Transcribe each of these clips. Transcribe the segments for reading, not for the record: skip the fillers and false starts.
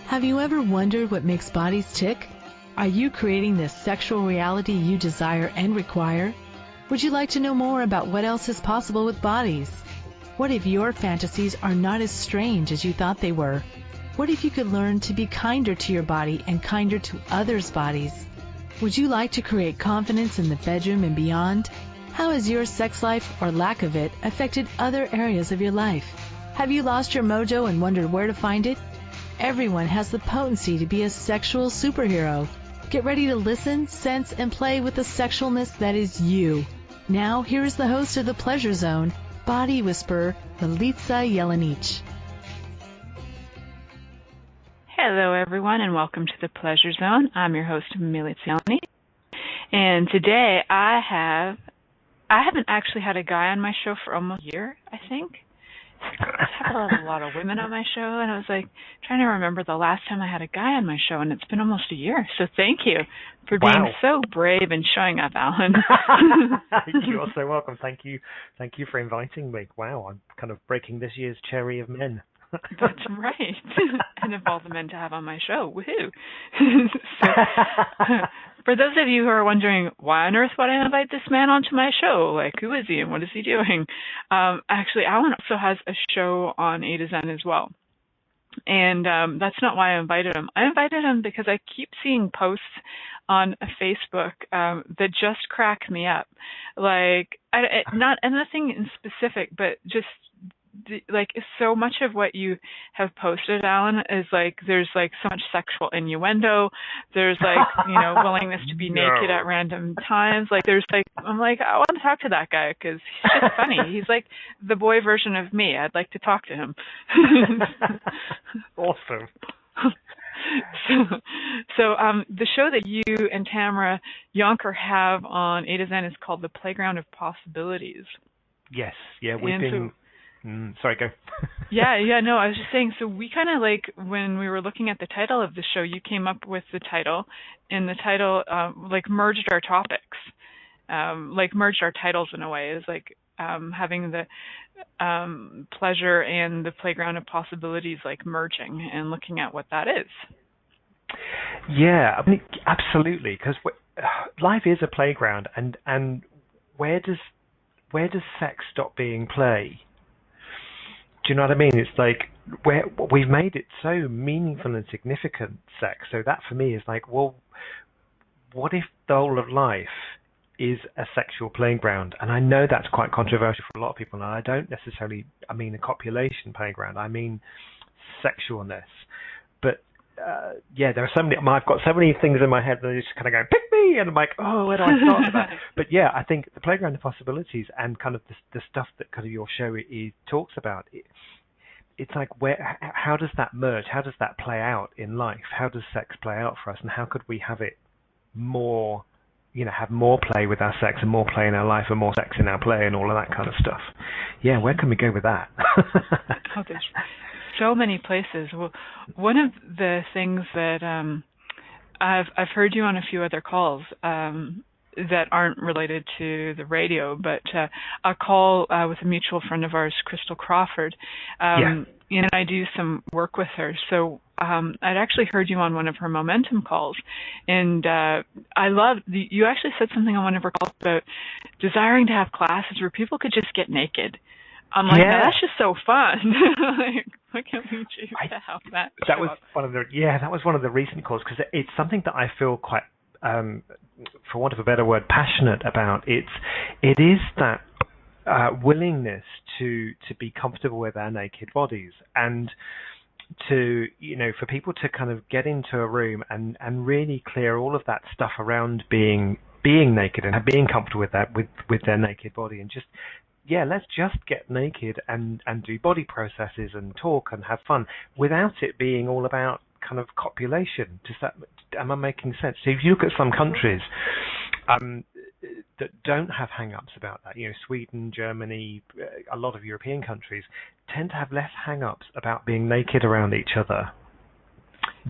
Have you ever wondered what makes bodies tick? Are you creating the sexual reality you desire and require? Would you like to know more about what else is possible with bodies? What if your fantasies are not as strange as you thought they were? What if you could learn to be kinder to your body and kinder to others' bodies? Would you like to create confidence in the bedroom and beyond? How has your sex life or lack of it affected other areas of your life? Have you lost your mojo and wondered where to find it? Everyone has the potency to be a sexual superhero. Get ready to listen, sense, and play with the sexualness that is you. Now, here is the host of The Pleasure Zone, Body Whisperer, Milica Jelenic. Hello, everyone, and welcome to The Pleasure Zone. I'm your host, Milica Jelenic. And today I haven't actually had a guy on my show for almost a year, I think. I've had a lot of women on my show, and I was like trying to remember the last time I had a guy on my show, and it's been almost a year. So thank you for being so brave and showing up, Alun. You're so welcome. Thank you for inviting me. Wow, I'm kind of breaking this year's cherry of men. That's right. And of all the men to have on my show, woohoo. So, for those of you who are wondering, why on earth would I invite this man onto my show? Like, who is he and what is he doing? Actually, Alun also has a show on A to Zen as well. And that's not why I invited him. I invited him because I keep seeing posts on Facebook that just crack me up. Like, not anything in specific, but just like so much of what you have posted, Alun, is like there's like so much sexual innuendo. There's like, willingness to be naked at random times. Like there's like, I'm like, I want to talk to that guy because he's just funny. He's like the boy version of me. I'd like to talk to him. Awesome. So the show that you and Tamara Yonker have on A to Zen is called The Playground of Possibilities. Yes. Yeah, we've been... sorry, go. No, I was just saying, so we kind of like, when we were looking at the title of the show, you came up with the title, and the title, merged our topics, merged our titles in a way, is like having the pleasure and the playground of possibilities, like merging and looking at what that is. Yeah, I mean, absolutely, because life is a playground, and where does sex stop being play? Do you know what I mean? It's like we've made it so meaningful and significant, sex. So that for me is like, well, what if the whole of life is a sexual playground? And I know that's quite controversial for a lot of people. And I don't necessarily, I mean a copulation playground. I mean sexualness. But there are so many. I've got so many things in my head that just kind of go, pick me, and I'm like, oh, where do I start with that? But yeah, I think the playground of possibilities and kind of the stuff that kind of your show talks about. It's like, how does that merge? How does that play out in life? How does sex play out for us? And how could we have it more, have more play with our sex and more play in our life and more sex in our play and all of that kind of stuff? Yeah, where can we go with that? Oh, there's so many places. Well, one of the things that I've heard you on a few other calls that aren't related to the radio, but a call with a mutual friend of ours, Crystal Crawford, and I do some work with her. So I'd actually heard you on one of her Momentum calls, and I loved, you actually said something on one of her calls about desiring to have classes where people could just get naked. I'm like, that's just so fun. Like, why can't we choose to have that? That was one of the recent calls, because it's something that I feel quite, for want of a better word, passionate about. It is that willingness to be comfortable with our naked bodies, and to, for people to kind of get into a room and really clear all of that stuff around being naked and being comfortable with that, with their naked body, and just, let's just get naked and do body processes and talk and have fun without it being all about kind of copulation. Am I making sense? So if you look at some countries that don't have hang-ups about that, Sweden, Germany, a lot of European countries tend to have less hang-ups about being naked around each other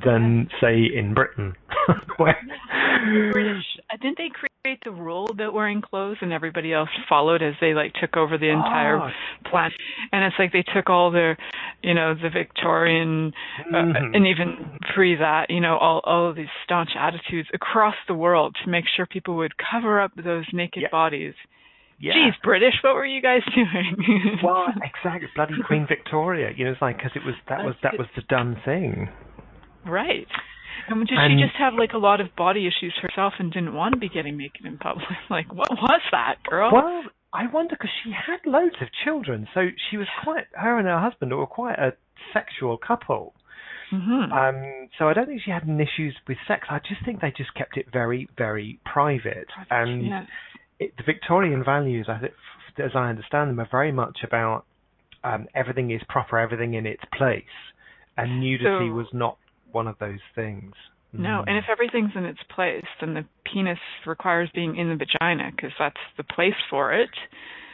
than, say, in Britain, British. Didn't they create the rule about wearing clothes, and everybody else followed as they like took over the entire planet? And it's like they took all their, the Victorian, and even pre that, all of these staunch attitudes across the world to make sure people would cover up those naked bodies. Yeah. Geez, British, what were you guys doing? Well, exactly, bloody Queen Victoria. It's like because that was the done thing. Right. And did she just have like a lot of body issues herself and didn't want to be getting naked in public? Like, what was that, girl? Well, I wonder because she had loads of children, so she was her and her husband were quite a sexual couple. Mm-hmm. So I don't think she had any issues with sex. I just think they just kept it very, very private. And the Victorian values, I think, as I understand them, are very much about everything is proper, everything in its place, and nudity was not one of those things. No, and if everything's in its place, then the penis requires being in the vagina because that's the place for it.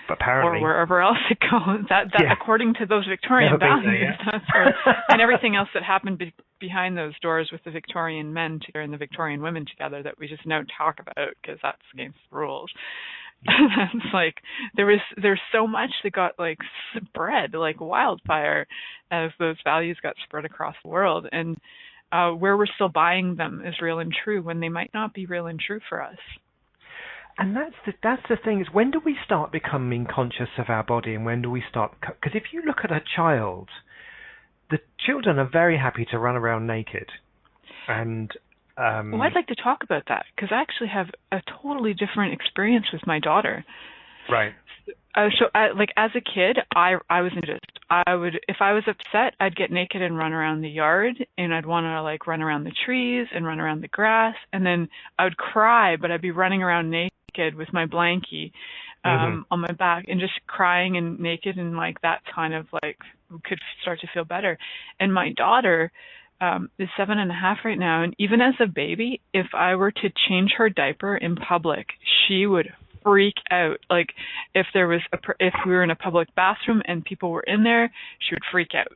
But apparently, or wherever else it goes. That according to those Victorian values, that's where, and everything else that happened behind those doors with the Victorian men together and the Victorian women together that we just don't talk about because that's against the rules. It's like there's so much that got like spread like wildfire as those values got spread across the world, and where we're still buying them is real and true when they might not be real and true for us. And that's the thing is, when do we start becoming conscious of our body, and when do we start? Because if you look at a child, the children are very happy to run around naked, and well, I'd like to talk about that because I actually have a totally different experience with my daughter. Right. So, as a kid, I was just if I was upset, I'd get naked and run around the yard, and I'd want to like run around the trees and run around the grass, and then I would cry, but I'd be running around naked with my blankie on my back and just crying and naked, and like that kind of like could start to feel better. And my daughter is 7.5 right now, and even as a baby, if I were to change her diaper in public, she would freak out. Like if if we were in a public bathroom and people were in there, she would freak out.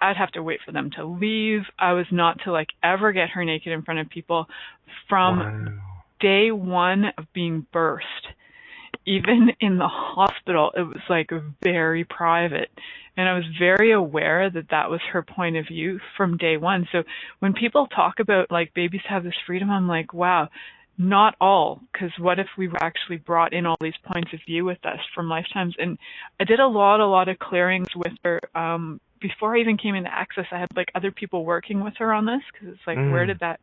I'd have to wait for them to leave. I was not to like ever get her naked in front of people from day one of being birthed. Even in the hospital, it was like very private. And I was very aware that that was her point of view from day one. So when people talk about like babies have this freedom, I'm like, wow, not all. Because what if we actually brought in all these points of view with us from lifetimes? And I did a lot of clearings with her. Before I even came into Access, I had like other people working with her on this because it's like, where did that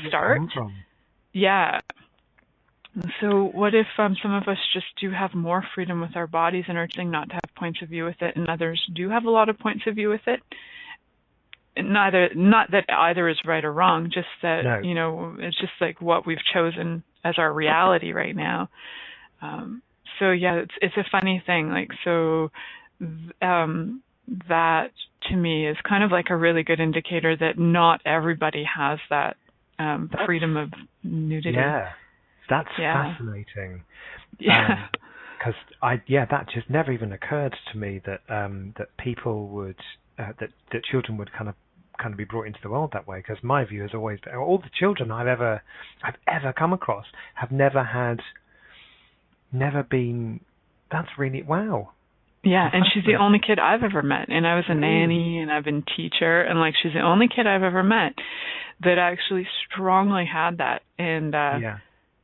start? Come from? Yeah. So what if some of us just do have more freedom with our bodies and are choosing not to have points of view with it, and others do have a lot of points of view with it? Not that either is right or wrong, just that it's just like what we've chosen as our reality right now. So yeah, it's a funny thing. Like so, that to me is kind of like a really good indicator that not everybody has that freedom of nudity. Yeah. That's fascinating. Yeah. Because that just never even occurred to me that that people would that children would kind of be brought into the world that way. Because my view has always been, all the children I've ever come across have never been. That's really wow. Yeah, and she's the only kid I've ever met, and I was a nanny, and I've been teacher, and like she's the only kid I've ever met that actually strongly had that, and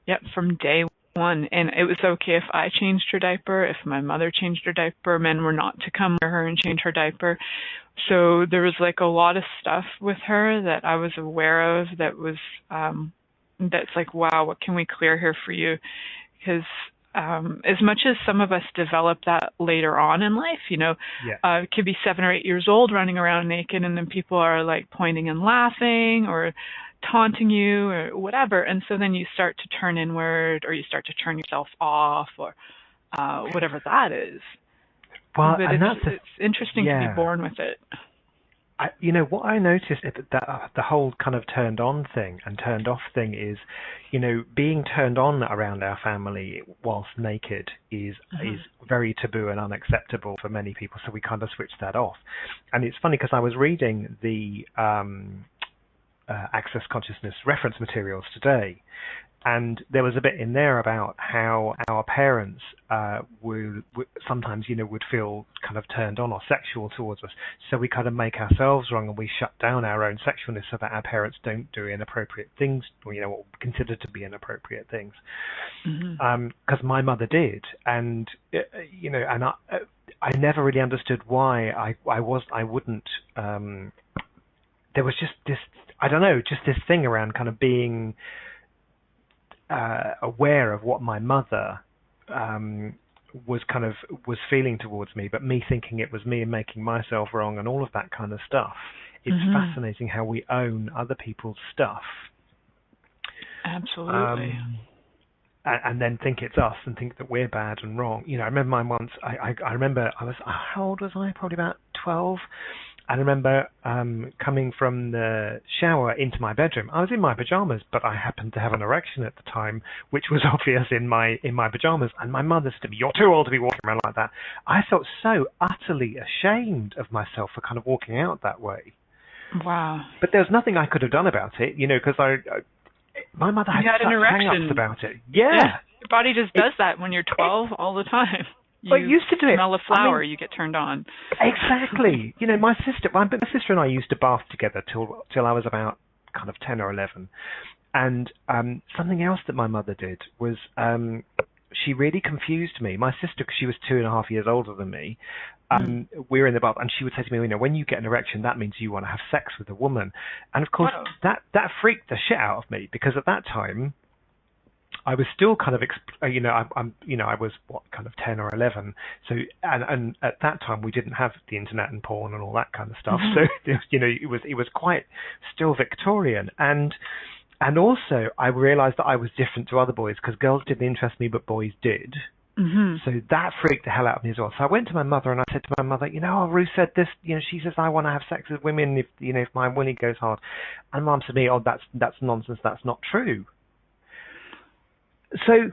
Yep, from day one. And it was okay if I changed her diaper, if my mother changed her diaper, men were not to come to her and change her diaper. So there was like a lot of stuff with her that I was aware of that was, that's like, wow, what can we clear here for you? Because as much as some of us develop that later on in life, it could be 7 or 8 years old running around naked, and then people are like pointing and laughing or taunting you or whatever, and so then you start to turn inward, or you start to turn yourself off, or whatever that is. Well, but it's interesting to be born with it. What I noticed that the whole kind of turned on thing and turned off thing is, being turned on around our family whilst naked is very taboo and unacceptable for many people. So we kind of switched that off. And it's funny because I was reading the access consciousness reference materials today. And there was a bit in there about how our parents would sometimes, would feel kind of turned on or sexual towards us. So we kind of make ourselves wrong and we shut down our own sexualness so that our parents don't do inappropriate things, or, what we consider to be inappropriate things. Because my mother did. And, and I never really understood why I wouldn't. There was just this, I don't know, just this thing around kind of being aware of what my mother was feeling towards me, but me thinking it was me and making myself wrong and all of that kind of stuff. It's fascinating how we own other people's stuff. Absolutely. And then think it's us and think that we're bad and wrong. I remember mine once. I remember I was, how old was I? Probably about 12. I remember coming from the shower into my bedroom. I was in my pajamas, but I happened to have an erection at the time, which was obvious in my pajamas. And my mother said to me, "You're too old to be walking around like that." I felt so utterly ashamed of myself for kind of walking out that way. Wow. But there was nothing I could have done about it, because my mother had such hang-ups about it. Yeah. Your body just does that when you're 12 all the time. But used to do it. Smell a flower, you get turned on. Exactly. My sister and I used to bath together till I was about kind of 10 or 11. And something else that my mother did was she really confused me. My sister, because she was 2.5 years older than me, we were in the bath, and she would say to me, when you get an erection, that means you want to have sex with a woman. And of course, that freaked the shit out of me, because at that time, I was still kind of, I was kind of 10 or 11. So, and at that time we didn't have the internet and porn and all that kind of stuff. So, it was quite still Victorian. And also I realized that I was different to other boys, because girls didn't interest me, but boys did. So that freaked the hell out of me as well. So I went to my mother and I said to my mother, Ruth said this, she says I want to have sex with women if my willy goes hard. And Mum said to me, that's nonsense. That's not true. So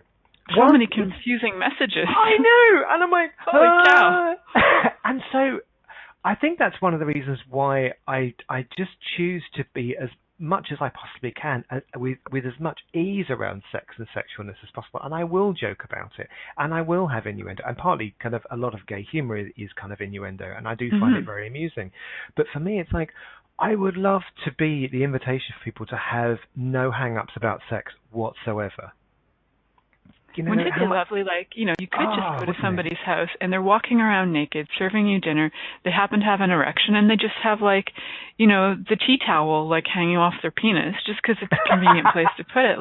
many confusing messages. I know, and I'm like, holy cow. And so I think that's one of the reasons why I just choose to be as much as I possibly can with as much ease around sex and sexualness as possible, and I will joke about it, and I will have innuendo, and partly kind of a lot of gay humor is kind of innuendo, and I do find it very amusing. But for me, it's like, I would love to be the invitation for people to have no hang-ups about sex whatsoever. Wouldn't it be lovely, you could just go to somebody's house and they're walking around naked, serving you dinner. They happen to have an erection and they just have the tea towel hanging off their penis just because it's a convenient place to put it.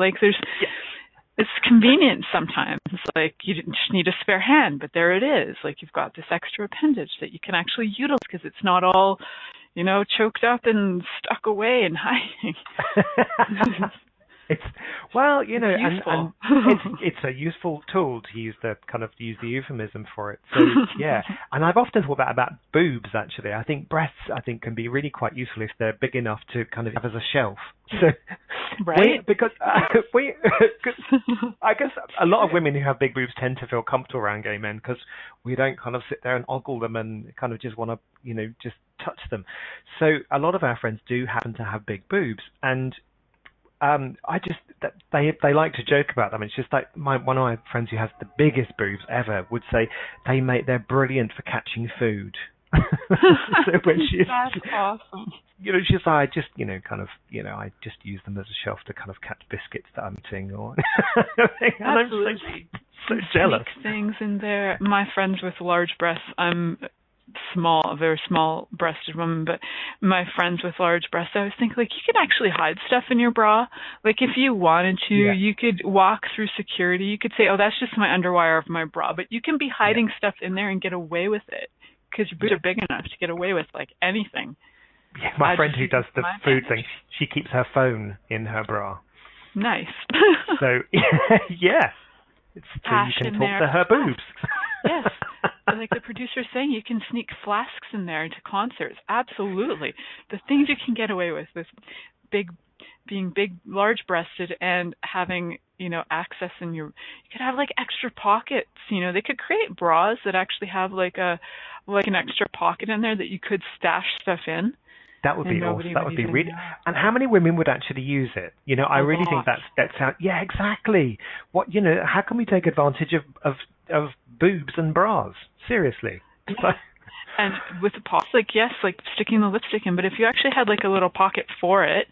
It's convenient sometimes. You just need a spare hand, but there it is. You've got this extra appendage that you can actually utilize because it's not all, choked up and stuck away and hiding. It's and it's a useful tool to use the euphemism for it. So yeah, and I've often thought that about boobs. Actually, I think breasts can be really quite useful if they're big enough to kind of have as a shelf. So right, because I guess a lot of women who have big boobs tend to feel comfortable around gay men because we don't kind of sit there and ogle them and kind of just want to just touch them. So a lot of our friends do happen to have big boobs, and they like to joke about them. It's just like one of my friends who has the biggest boobs ever would say they're brilliant for catching food. So when that's awesome. She's like, I just use them as a shelf to kind of catch biscuits that I'm eating, or and I'm so jealous. Sneak things in there. My friends with large breasts, I'm a very small-breasted woman, but my friends with large breasts, I was thinking, you could actually hide stuff in your bra. If you wanted to, you could walk through security. You could say, oh, that's just my underwire of my bra, but you can be hiding stuff in there and get away with it because your boobs are big enough to get away with, anything. Yeah, my friend who does the food thing, she keeps her phone in her bra. Nice. So, yeah. So you can talk to her boobs. Yes. Like the producer's saying, you can sneak flasks in there to concerts. Absolutely. The things you can get away with being big, large-breasted and having, access in you could have extra pockets. They could create bras that actually have an extra pocket in there that you could stash stuff in. That would be awesome. That would be really. Know. And how many women would actually use it? You know, I really think that's how. Yeah, exactly. What, you know? How can we take advantage of boobs and bras? Seriously. Yeah. And with the pocket, like, yes, like sticking the lipstick in, but if you actually had like a little pocket for it,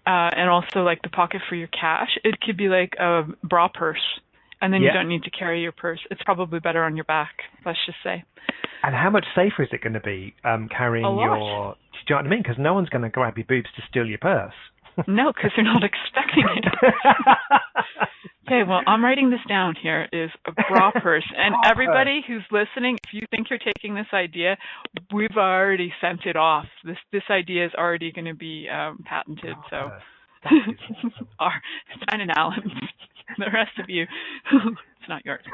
and also like the pocket for your cash, it could be like a bra purse, and then you don't need to carry your purse. It's probably better on your back, let's just say. And how much safer is it going to be carrying your? Do you know what I mean? Because no one's going to grab your boobs to steal your purse. No, because they're not expecting it. Okay, well, I'm writing this down here, is a bra purse. And everybody who's listening, if you think you're taking this idea, we've already sent it off. This idea is already going to be patented. So it's mine and Alan's. The rest of you, it's not yours.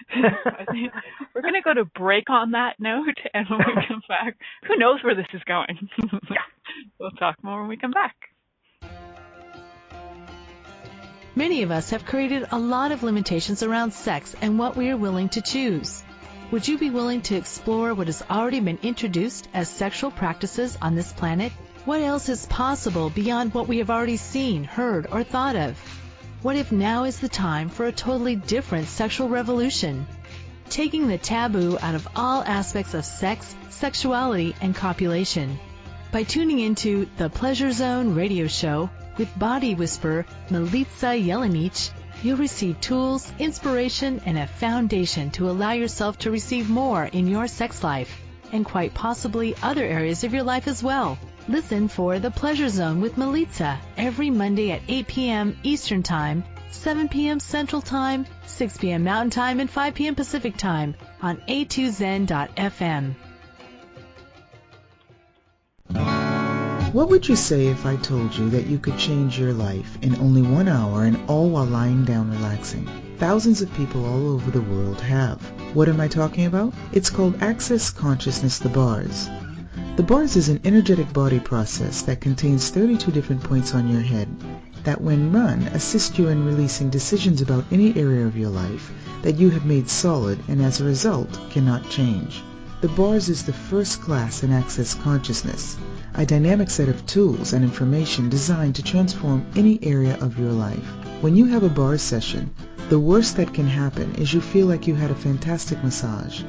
I think we're going to go to break on that note, and when we come back, who knows where this is going? We'll talk more when we come back. Many of us have created a lot of limitations around sex and what we are willing to choose. Would you be willing to explore what has already been introduced as sexual practices on this planet? What else is possible beyond what we have already seen, heard, or thought of? What if now is the time for a totally different sexual revolution? Taking the taboo out of all aspects of sex, sexuality, and copulation. By tuning into the Pleasure Zone radio show with body whisperer Milica Jelenic, you'll receive tools, inspiration, and a foundation to allow yourself to receive more in your sex life, and quite possibly other areas of your life as well. Listen for The Pleasure Zone with Milica every Monday at 8 p.m. Eastern Time, 7 p.m. Central Time, 6 p.m. Mountain Time, and 5 p.m. Pacific Time on a2zen.fm. What would you say if I told you that you could change your life in only 1 hour and all while lying down relaxing? Thousands of people all over the world have. What am I talking about? It's called Access Consciousness, the bars. The bars is an energetic body process that contains 32 different points on your head that, when run, assist you in releasing decisions about any area of your life that you have made solid and as a result cannot change. The bars is the first class in Access Consciousness, a dynamic set of tools and information designed to transform any area of your life. When you have a bars session, the worst that can happen is you feel like you had a fantastic massage.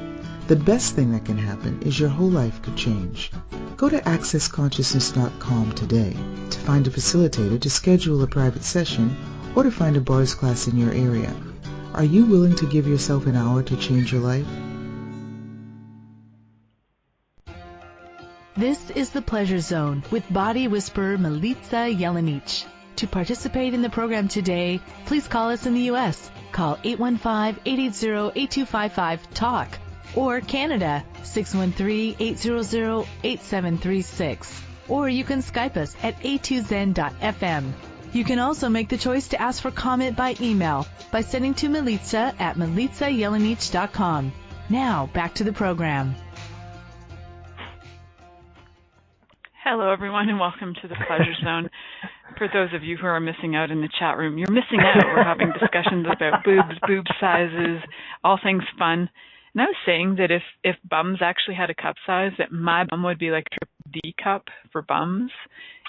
The best thing that can happen is your whole life could change. Go to accessconsciousness.com today to find a facilitator to schedule a private session or to find a bars class in your area. Are you willing to give yourself an hour to change your life? This is The Pleasure Zone with body whisperer Milica Jelenic. To participate in the program today, please call us in the U.S. Call 815-880-8255-TALK. Or Canada, 613-800-8736. Or you can Skype us at a2zen.fm. You can also make the choice to ask for comment by email by sending to Milica at milicajelenic.com. Now, back to the program. Hello, everyone, and welcome to the Pleasure Zone. For those of you who are missing out in the chat room, you're missing out. We're having discussions about boobs, boob sizes, all things fun. And I was saying that if bums actually had a cup size, that my bum would be like a D cup for bums.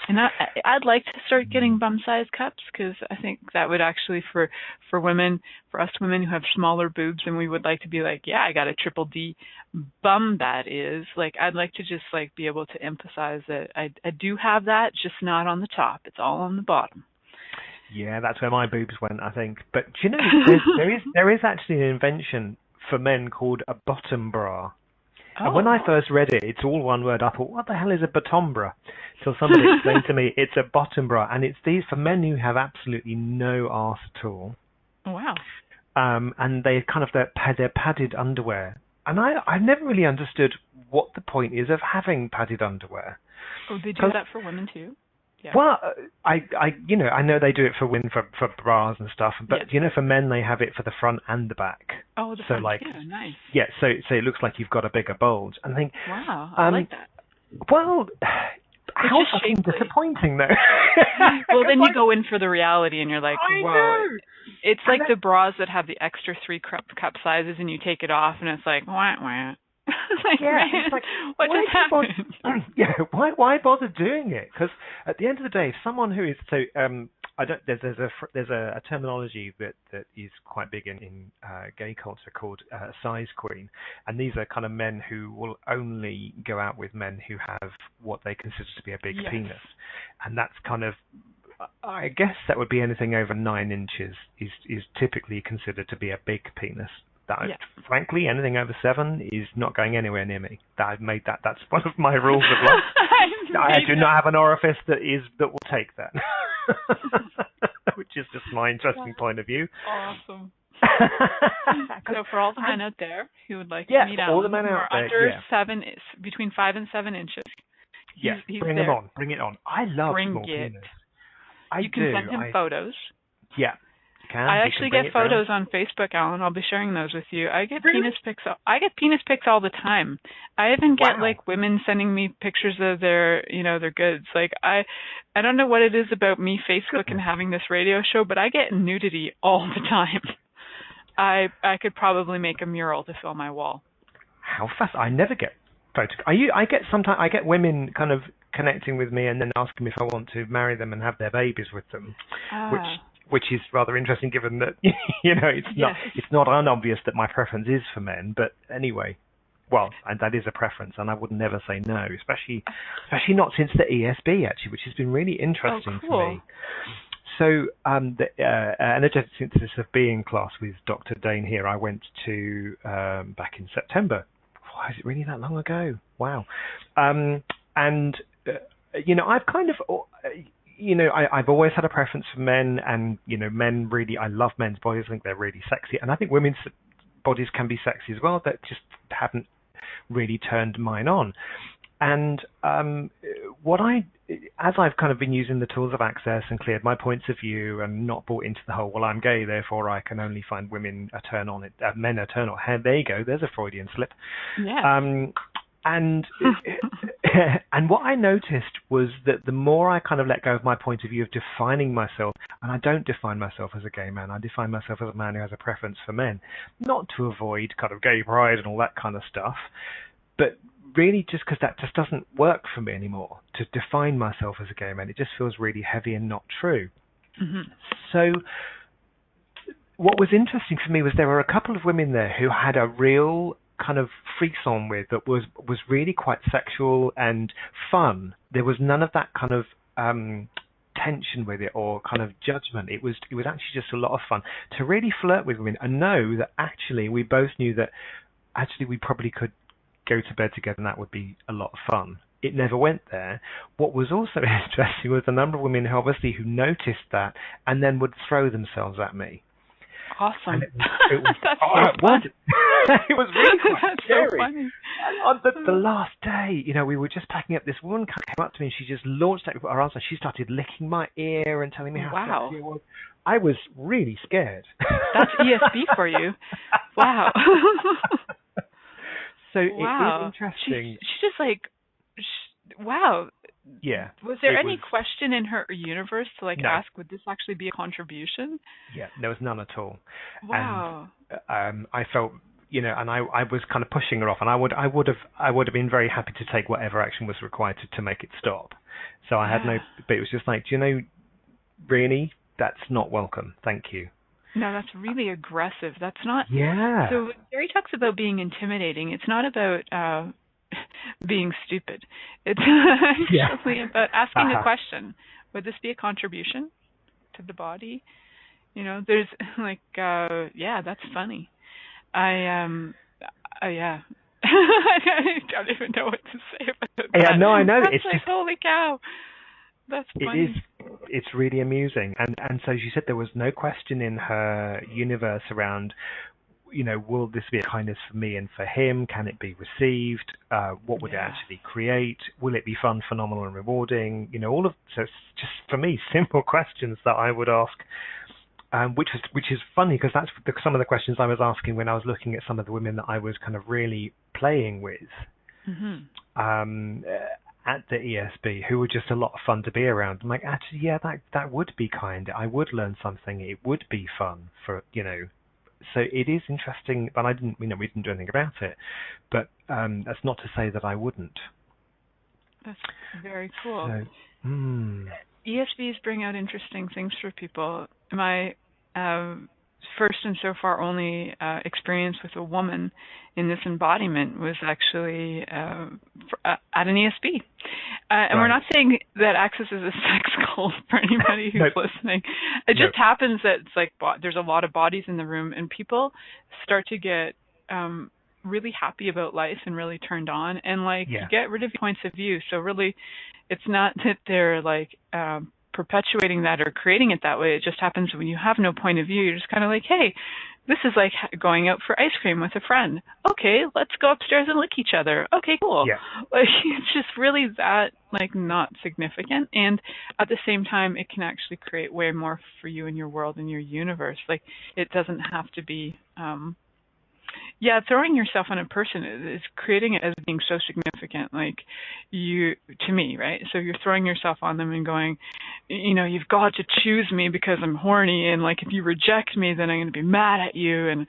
And I'd like to start getting bum-sized cups, because I think that would actually, for women, for us women who have smaller boobs, and we would like to be like, yeah, I got a triple D bum, that is. Like, I'd like to just like be able to emphasize that I do have that, just not on the top. It's all on the bottom. Yeah, that's where my boobs went, I think. But you know, there is actually an invention for men called a bottom bra. Oh. And when I first read it, it's all one word. I thought, what the hell is a bottom bra? Till somebody explained to me it's a bottom bra, and it's these for men who have absolutely no arse at all. Oh, wow. And they kind of they're padded underwear. And I've never really understood what the point is of having padded underwear. Oh, they do that for women too? Yeah. Well, I know they do it for women for bras and stuff, but for men they have it for the front and the back. Oh, the front. Yeah, nice. Yeah, so it looks like you've got a bigger bulge. And I think, wow, I like that. Well, how fucking disappointing though. Well, then you go in for the reality, and you're like, whoa. Know. It's like the bras that have the extra 3 cup sizes, and you take it off, and it's like, wah, wah. Like, yeah, man, it's like, what why just happened? Yeah, why bother doing it? Because at the end of the day, if someone who is I don't. There's a terminology that is quite big in gay culture called size queen, and these are kind of men who will only go out with men who have what they consider to be a big Yes. penis, and that's kind of, I guess that would be anything over 9 inches is typically considered to be a big penis. Frankly, anything over 7 is not going anywhere near me. I've made that. That's one of my rules of life. I do not have an orifice that will take that. Which is just my interesting point of view. Awesome. So for all the men out there who would like to meet Alun, all the men out there, under 7, between 5 and 7 inches. He's bring there. them on. Bring it on. I love small penis. You can send him photos. Yeah. I actually get photos on Facebook, Alun. I'll be sharing those with you. I get penis pics. I get penis pics all the time. I even get like women sending me pictures of their goods. Like I don't know what it is about me, Facebook, and having this radio show, but I get nudity all the time. I could probably make a mural to fill my wall. How fast? I never get photos. I get women kind of connecting with me and then asking me if I want to marry them and have their babies with them, which is rather interesting, given that it's not unobvious that my preference is for men. But anyway, and that is a preference, and I would never say no, especially not since the ESB actually, which has been really interesting for me. So the energetic synthesis of being class with Dr. Dane here, I went to back in September. Why is it really that long ago? Wow. I've kind of. I've always had a preference for men, and men really. I love men's bodies. I think they're really sexy, and I think women's bodies can be sexy as well. That just haven't really turned mine on. And as I've kind of been using the tools of access and cleared my points of view and not bought into the whole, well, I'm gay, therefore I can only find men a turn on. There you go. There's a Freudian slip. Yeah. And what I noticed was that the more I kind of let go of my point of view of defining myself, and I don't define myself as a gay man, I define myself as a man who has a preference for men, not to avoid kind of gay pride and all that kind of stuff, but really just because that just doesn't work for me anymore, to define myself as a gay man. It just feels really heavy and not true. Mm-hmm. So what was interesting for me was there were a couple of women there who had a real kind of frisson with that was really quite sexual and fun. There was none of that kind of tension with it or kind of judgment. It was actually just a lot of fun to really flirt with women and know that actually we both knew that actually we probably could go to bed together and that would be a lot of fun. It never went there. What was also interesting was the number of women who noticed that and then would throw themselves at me. Awesome. It was That's so fun. It was really quite scary. So funny. And on the last day, we were just packing up. This woman came up to me and she just launched out her arms and she started licking my ear and telling me how sexy it was. I was really scared. That's ESB for you. Wow. So it is interesting. She just like, wow. Yeah. Was there any question in her universe to no. ask, would this actually be a contribution? Yeah, there was none at all. Wow. And I felt, and I was kind of pushing her off, and I would have been very happy to take whatever action was required to make it stop. So I had but it was just like, really, that's not welcome. Thank you. No, that's really aggressive. That's not. Yeah. So Gary talks about being intimidating. It's not about being stupid. It's actually about asking a question. Would this be a contribution to the body? There's that's funny. I don't even know what to say about that. Yeah, no, I know. That's it's like, just, holy cow. That's funny. It's really amusing. And so she said there was no question in her universe around, will this be a kindness for me and for him? Can it be received? What would it actually create? Will it be fun, phenomenal, and rewarding? So it's just, for me, simple questions that I would ask, which is funny because that's some of the questions I was asking when I was looking at some of the women that I was kind of really playing with. Mm-hmm. At the ESB, who were just a lot of fun to be around. I'm like, actually, that would be kind. I would learn something. It would be fun for, so it is interesting, but we didn't do anything about it. But that's not to say that I wouldn't. That's very cool. So, ESVs bring out interesting things for people. My first and so far only experience with a woman in this embodiment was actually at an ESB. And we're not saying that Access is a sex cult for anybody who's listening. It just happens that it's like there's a lot of bodies in the room, and people start to get really happy about life and really turned on, and you get rid of points of view. So really, it's not that they're perpetuating that or creating it that way. It just happens when you have no point of view. You're just kind of like, hey, this is like going out for ice cream with a friend. Okay, let's go upstairs and lick each other. Okay, cool. Yeah. It's just really that not significant, and at the same time, it can actually create way more for you in your world and your universe. It doesn't have to be. Throwing yourself on a person is creating it as being so significant, to me, right? So you're throwing yourself on them and going, you've got to choose me because I'm horny, and if you reject me, then I'm going to be mad at you. And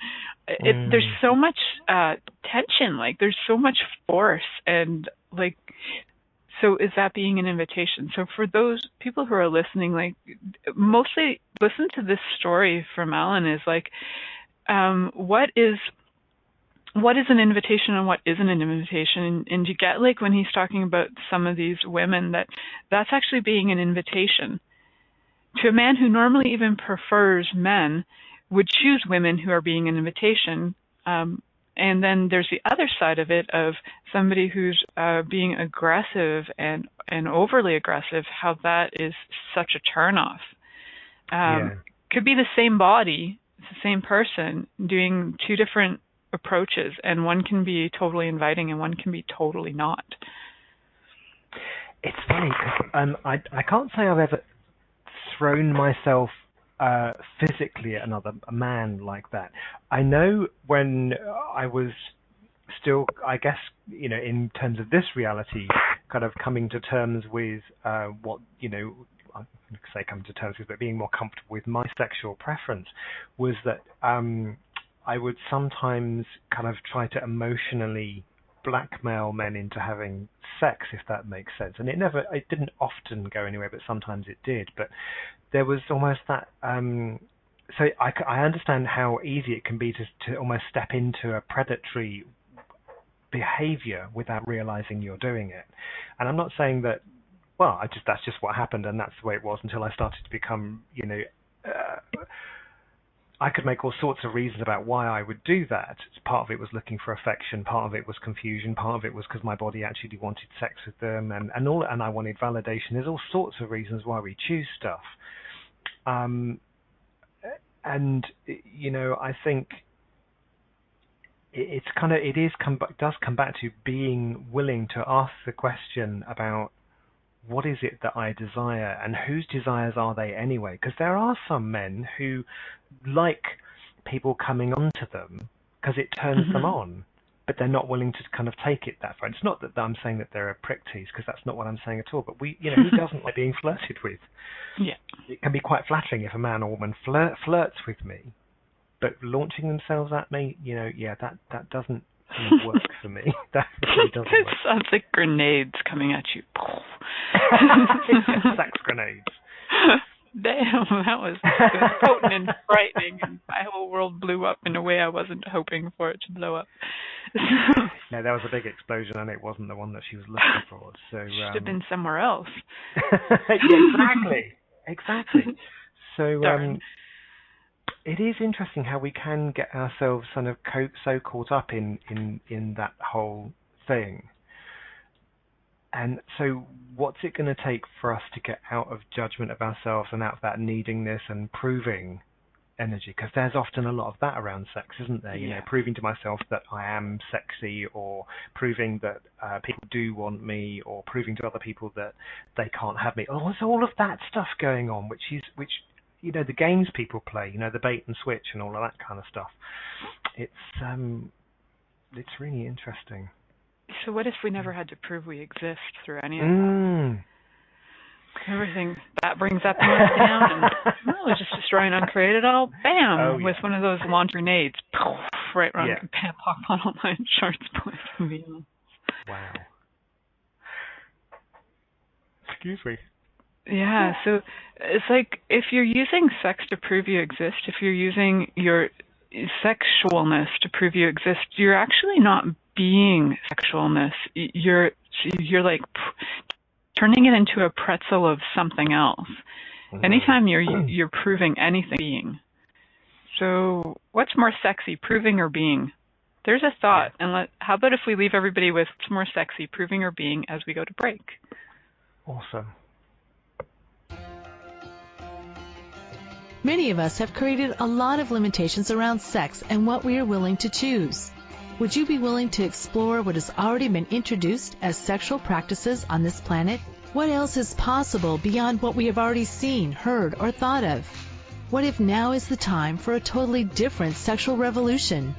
there's so much tension, there's so much force, and so is that being an invitation? So for those people who are listening, mostly listen to this story from Alun is what is an invitation and what isn't an invitation? And you get when he's talking about some of these women, that's actually being an invitation to a man who normally even prefers men, would choose women who are being an invitation. And then there's the other side of it of somebody who's being aggressive and overly aggressive, how that is such a turnoff. Could be the same body, it's the same person doing two different approaches, and one can be totally inviting and one can be totally not. It's funny because I can't say I've ever thrown myself physically at a man like that. I know when I was still, I guess, in terms of this reality, kind of coming to terms with what, I'm going to say come to terms with, but being more comfortable with my sexual preference, was that I would sometimes kind of try to emotionally blackmail men into having sex, if that makes sense. And it didn't often go anywhere, but sometimes it did. But there was almost that, so I understand how easy it can be to almost step into a predatory behavior without realizing you're doing it. And I'm not saying that, that's just what happened and that's the way it was until I started to become, I could make all sorts of reasons about why I would do that. Part of it was looking for affection, part of it was confusion, part of it was because my body actually wanted sex with them, and I wanted validation. There's all sorts of reasons why we choose stuff. I think it does come back to being willing to ask the question about what is it that I desire, and whose desires are they anyway? Because there are some men who like people coming onto them because it turns them on, but they're not willing to kind of take it that far. It's not that I'm saying that they're a prick tease, because that's not what I'm saying at all. But who doesn't like being flirted with? Yeah, it can be quite flattering if a man or woman flirts with me, but launching themselves at me, that doesn't work for me. That really doesn't work. It sounds like grenades coming at you. Sex grenades. Damn, that was potent and frightening, and my whole world blew up in a way I wasn't hoping for it to blow up. No, there was a big explosion, and it wasn't the one that she was looking for. So should have been somewhere else. Yeah, exactly. So it is interesting how we can get ourselves kind of so caught up in that whole thing. And so what's it going to take for us to get out of judgment of ourselves and out of that neediness and proving energy? Because there's often a lot of that around sex, isn't there? Proving to myself that I am sexy, or proving that people do want me, or proving to other people that they can't have me. Oh, there's all of that stuff going on, which the games people play, the bait and switch and all of that kind of stuff. It's really interesting. So what if we never had to prove we exist through any of that? everything that brings that must down, and we're just destroy and uncreate it all. Bam! With one of those launch grenades, right around pop on all my shorts, boys and beyond. Wow. Excuse me. Yeah, so it's like if you're using sex to prove you exist, if you're using your sexualness to prove you exist, you're actually not being sexualness. You're like turning it into a pretzel of something else. Mm-hmm. Anytime you're proving anything, being. So what's more sexy, proving or being? There's a thought, and how about if we leave everybody with what's more sexy, proving or being, as we go to break? Awesome. Many of us have created a lot of limitations around sex and what we are willing to choose. Would you be willing to explore what has already been introduced as sexual practices on this planet? What else is possible beyond what we have already seen, heard, or thought of? What if now is the time for a totally different sexual revolution?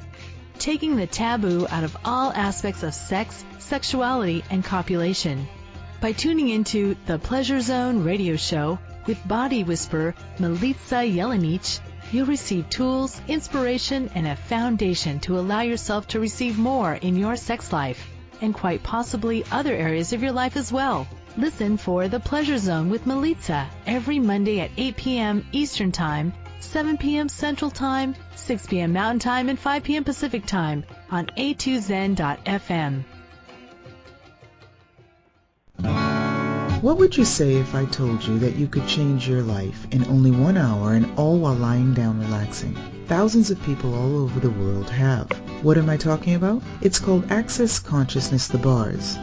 Taking the taboo out of all aspects of sex, sexuality, and copulation. By tuning into the Pleasure Zone radio show with body whisperer Milica Jelenic, you'll receive tools, inspiration, and a foundation to allow yourself to receive more in your sex life, and quite possibly other areas of your life as well. Listen for The Pleasure Zone with Milica every Monday at 8 p.m. Eastern Time, 7 p.m. Central Time, 6 p.m. Mountain Time, and 5 p.m. Pacific Time on a2zen.fm. What would you say if I told you that you could change your life in only 1 hour and all while lying down relaxing? Thousands of people all over the world have. What am I talking about? It's called Access Consciousness, the bars.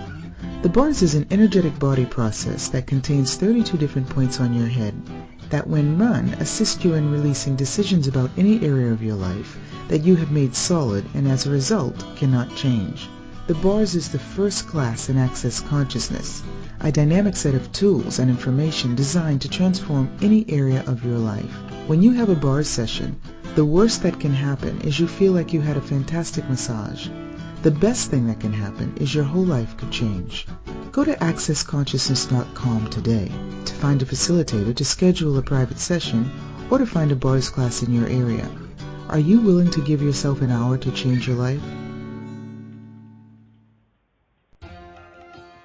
The bars is an energetic body process that contains 32 different points on your head that when run assist you in releasing decisions about any area of your life that you have made solid and as a result cannot change. The bars is the first class in Access Consciousness, a dynamic set of tools and information designed to transform any area of your life. When you have a bars session, the worst that can happen is you feel like you had a fantastic massage. The best thing that can happen is your whole life could change. Go to accessconsciousness.com today to find a facilitator to schedule a private session or to find a bars class in your area. Are you willing to give yourself an hour to change your life?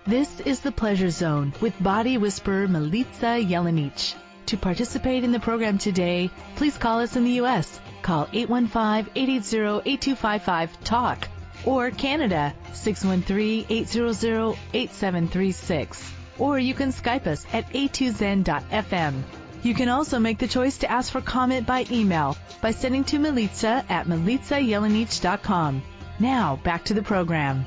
This is the Pleasure Zone with body whisperer Milica Jelenic. To participate in the program today, please call us in the U.S. Call 815-880-8255-TALK or Canada 613-800-8736. Or you can Skype us at a2zen.fm. You can also make the choice to ask for comment by email by sending to Milica at milicajelenic.com. Now, back to the program.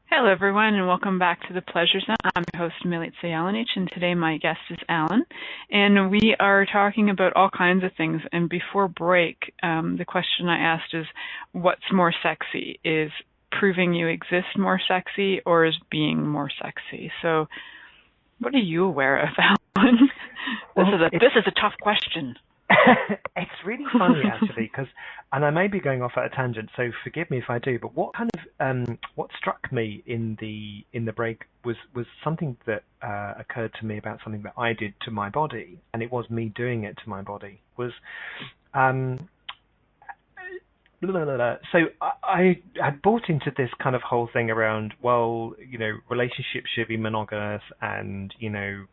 Hello, everyone, and welcome back to the Pleasure Zone. I'm your host, Milica Jelenic, and today my guest is Alun, and we are talking about all kinds of things. And before break, the question I asked is, what's more sexy? Is proving you exist more sexy, or is being more sexy? So, what are you aware of, Alun? This is a tough question. It's really funny actually, because, and I may be going off at a tangent, so forgive me if I do. But what struck me in the break was something that occurred to me about something that I did to my body, and it was me doing it to my body. So I had bought into this kind of whole thing around, well, relationships should be monogamous, and no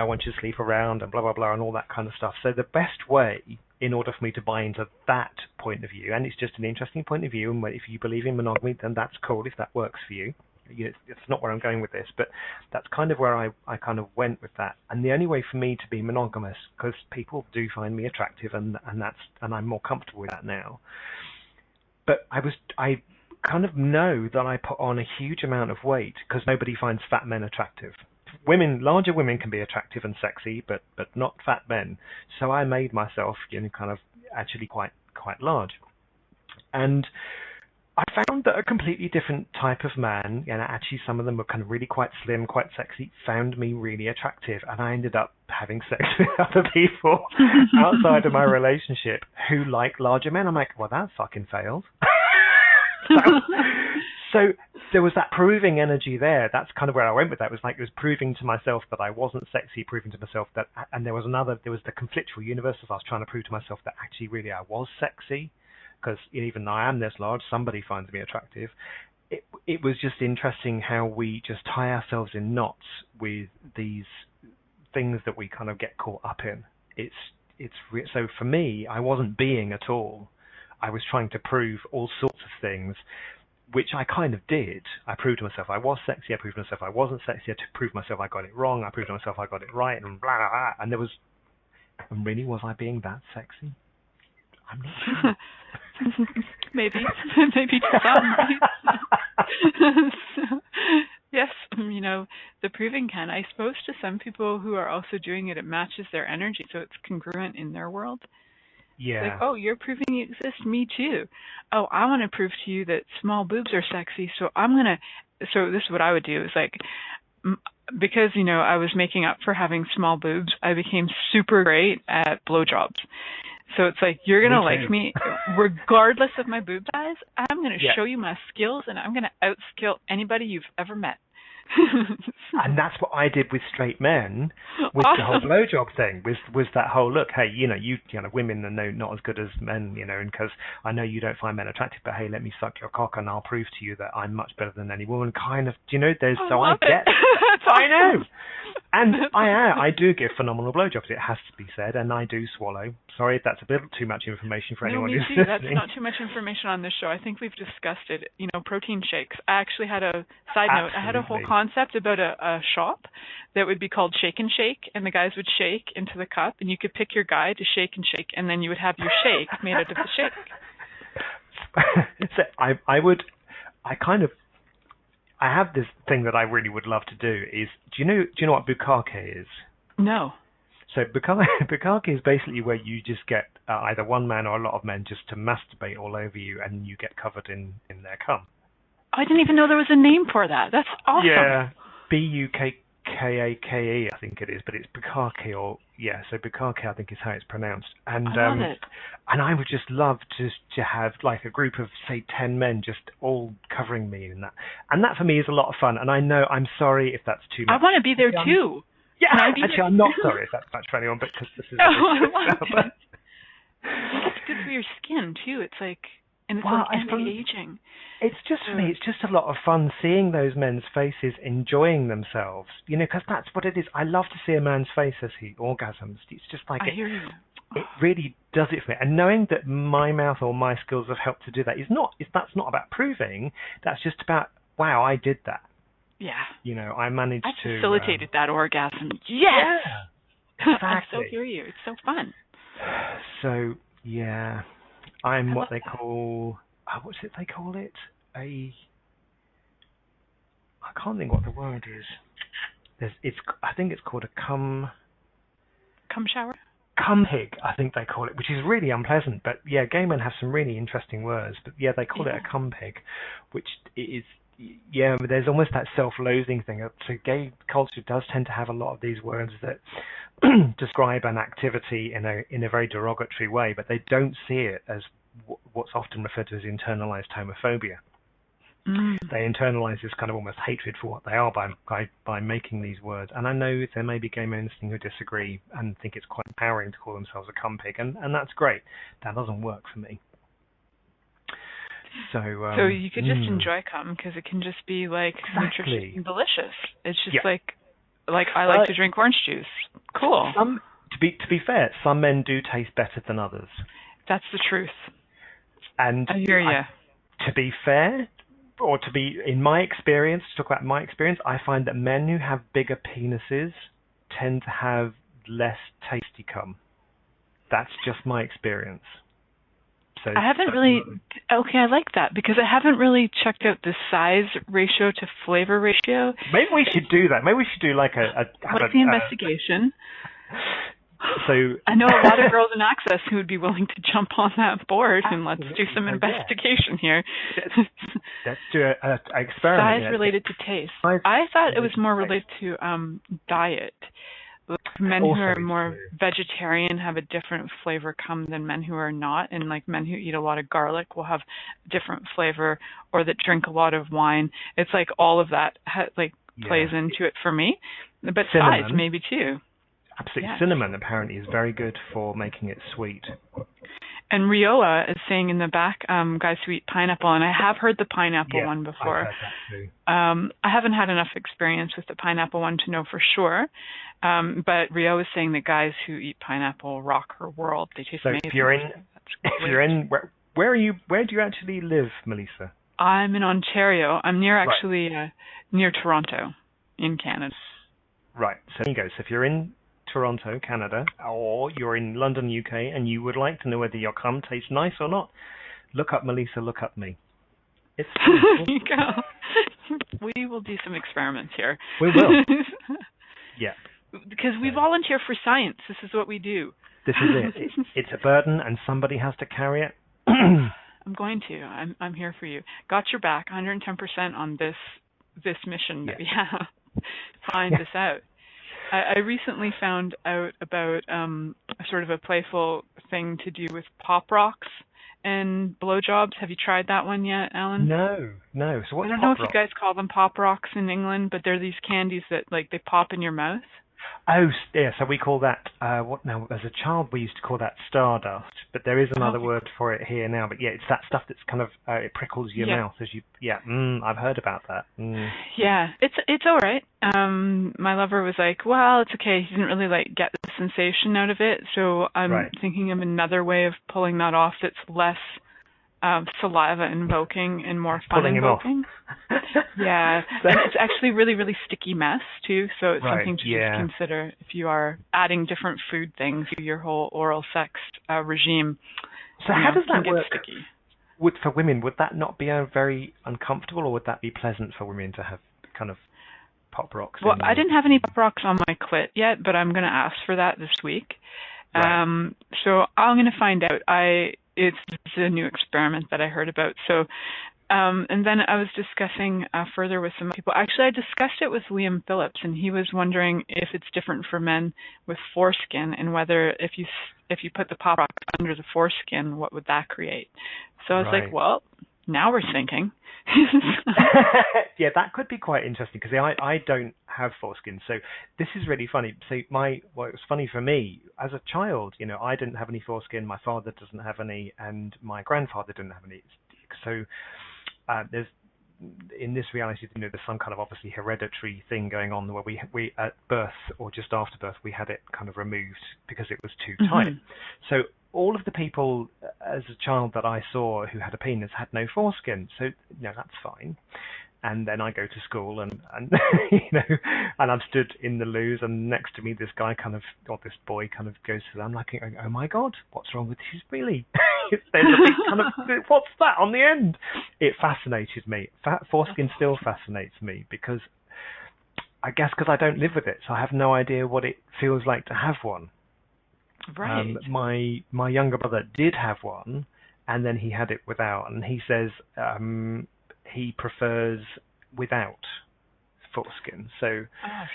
one should sleep around, and blah blah blah, and all that kind of stuff. So the best way, in order for me to buy into that point of view, and it's just an interesting point of view, and if you believe in monogamy, then that's cool if that works for you. It's not where I'm going with this, but that's kind of where I kind of went with that. And the only way for me to be monogamous, because people do find me attractive, and I'm more comfortable with that now. But I kind of know that I put on a huge amount of weight because nobody finds fat men attractive. Larger women can be attractive and sexy, but not fat men. So I made myself, kind of actually quite large. And I found that a completely different type of man, actually some of them were kind of really quite slim, quite sexy, found me really attractive. And I ended up having sex with other people outside of my relationship who like larger men. I'm like, well, that fucking failed. So So there was that proving energy there. That's kind of where I went with that. It was like it was proving to myself that I wasn't sexy, proving to myself that, and there was the conflictual universe as I was trying to prove to myself that actually really I was sexy, because even though I am this large, somebody finds me attractive. It was just interesting how we just tie ourselves in knots with these things that we kind of get caught up in. So for me, I wasn't being at all. I was trying to prove all sorts of things, which I kind of did. I proved to myself I was sexy. I proved to myself I wasn't sexy. I proved to myself I got it wrong. I proved to myself I got it right, and blah, blah, blah. And really, was I being that sexy? I'm not sure. Maybe to some, right? So, yes, the proving can. I suppose to some people who are also doing it, it matches their energy, so it's congruent in their world. Yeah. Like, oh, you're proving you exist, me too. Oh, I want to prove to you that small boobs are sexy, so so this is what I would do, is like, because, I was making up for having small boobs, I became super great at blowjobs. So it's like, you're going to like me regardless of my boob size. I'm going to show you my skills, and I'm going to outskill anybody you've ever met. And that's what I did with straight men, with the whole blowjob thing, was that whole, look, hey, women are not as good as men, and because I know you don't find men attractive, but hey, let me suck your cock and I'll prove to you that I'm much better than any woman, kind of, there's, so I get it. I know. And I do give phenomenal blowjobs, it has to be said, and I do swallow. Sorry if that's a bit too much information for anyone who's listening. That's not too much information on this show. I think we've discussed it. Protein shakes. I actually had a side note. I had a whole concept about a shop that would be called Shake and Shake, and the guys would shake into the cup, and you could pick your guy to shake and shake, and then you would have your shake made out of the shake. So I have this thing that I really would love to do is, do you know what bukkake is? No. So bukkake is basically where you just get either one man or a lot of men just to masturbate all over you, and you get covered in their cum. I didn't even know there was a name for that. That's awesome. Yeah, bukkake, I think it is, but it's bukkake, so bukkake I think is how it's pronounced. And I love it. And I would just love to have like a group of, say, 10 men just all covering me in that. And that for me is a lot of fun. And I know, I'm sorry if that's too much. I want to be there too. Yeah, actually, I'm not sorry if that's much for anyone, because this is... It's good for your skin too. It's like, and it's like anti-aging. It's just, for me, it's just a lot of fun seeing those men's faces enjoying themselves, because that's what it is. I love to see a man's face as he orgasms. It's just like... I hear you. It really does it for me. And knowing that my mouth or my skills have helped to do that that's not about proving. That's just about, wow, I did that. Yeah. I managed to... facilitated that orgasm. Yes! Yeah, exactly. I so hear you. It's so fun. So, yeah. I'm what they call... what's it they call it? I can't think what the word is. I think it's called a cum shower? Cum pig, I think they call it, which is really unpleasant. But yeah, gay men have some really interesting words. But yeah, they call it a cum pig, which is, but there's almost that self-loathing thing. So gay culture does tend to have a lot of these words that describe an activity in a very derogatory way, but they don't see it as what's often referred to as internalized homophobia. They internalize this kind of almost hatred for what they are by making these words. And I know there may be gay men listening who disagree and think it's quite empowering to call themselves a cum pig, and that's great. That doesn't work for me. So you could just enjoy cum, because it can just be like nutritious and delicious. It's just like I like to drink orange juice. Cool. To be fair, some men do taste better than others. That's the truth. And I hear you. To be fair, or to be, in my experience, to talk about my experience, I find that men who have bigger penises tend to have less tasty cum. That's just my experience. So I haven't really... Okay, I like that, because I haven't really checked out the size ratio to flavor ratio. Maybe we should do that. Maybe we should do like What's the investigation? So I know a lot of girls in Access who would be willing to jump on that board, and let's do some investigation here. Let's do an experiment. Size related to taste. I thought it was more related to diet. Men who Also are is more true. vegetarian have a different flavor come than men who are not, and like men who eat a lot of garlic will have different flavor, or that drink a lot of wine. It's like all of that plays Yeah. into it for me, but size Cinnamon, maybe too. absolutely. Yes. Cinnamon apparently is very good for making it sweet. And Rioa is saying in the back, guys who eat pineapple, and I have heard the pineapple Yeah, one I've before. heard that too. I haven't had enough experience with the pineapple one to know for sure. But Rio is saying that guys who eat pineapple rock her world. They taste So amazing. if you're in, where are you? Where do you actually live, Melissa? I'm in Ontario. I'm near Toronto, in Canada. Right. So there you go. So if you're in Toronto, Canada, or you're in London, UK, and you would like to know whether your cum tastes nice or not, look up Melissa. Look up me. It's There you go. We will do some experiments here. We will. Yeah. Because we volunteer for science. This is what we do. This is it. It's a burden, and somebody has to carry it. I'm going to. I'm here for you. Got your back, 110% on this mission that we have. Find this out. I recently found out about sort of a playful thing to do with pop rocks and blowjobs. Have you tried that one yet, Alan? No. So what's I don't know pop if you rock? guys call them pop rocks in England, but they're these candies that like they pop in your mouth. Oh, yeah, so we call that, as a child we used to call that stardust, but there is another word for it here now, but yeah, it's that stuff that's kind of, it prickles your mouth as you, I've heard about that. Yeah, it's all right. My lover was like, well, it's okay, he didn't really like get the sensation out of it, so I'm thinking of another way of pulling that off that's less saliva invoking and more fun invoking. Yeah, and it's actually really, really sticky mess too, so it's something to just consider if you are adding different food things to your whole oral sex regime. So how does that work? Sticky. For women, would that not be very uncomfortable, or would that be pleasant for women to have kind of pop rocks? Well, I didn't have any pop rocks on my clit yet, but I'm going to ask for that this week. So I'm going to find out. It's a new experiment that I heard about. So, and then I was discussing further with some people. Actually, I discussed it with Liam Phillips, and he was wondering if it's different for men with foreskin, and whether if you put the pop rock under the foreskin, what would that create? So I was like, well, now we're thinking. Yeah, that could be quite interesting, because I don't have foreskin, so this is really funny. So it was funny for me as a child. I didn't have any foreskin. My father doesn't have any, and my grandfather didn't have any. So there's in this reality, there's some kind of obviously hereditary thing going on where we at birth or just after birth we had it kind of removed because it was too tight. So all of the people as a child that I saw who had a penis had no foreskin, so that's fine. And then I go to school and and I'm stood in the loos, and next to me this guy this boy goes to them. I'm like, oh my God, what's wrong with his willy? There's a big what's that on the end? It fascinated me. Foreskin still fascinates me because I guess because I don't live with it, so I have no idea what it feels like to have one. Right. My younger brother did have one, and then he had it without, and he says he prefers without foreskin. So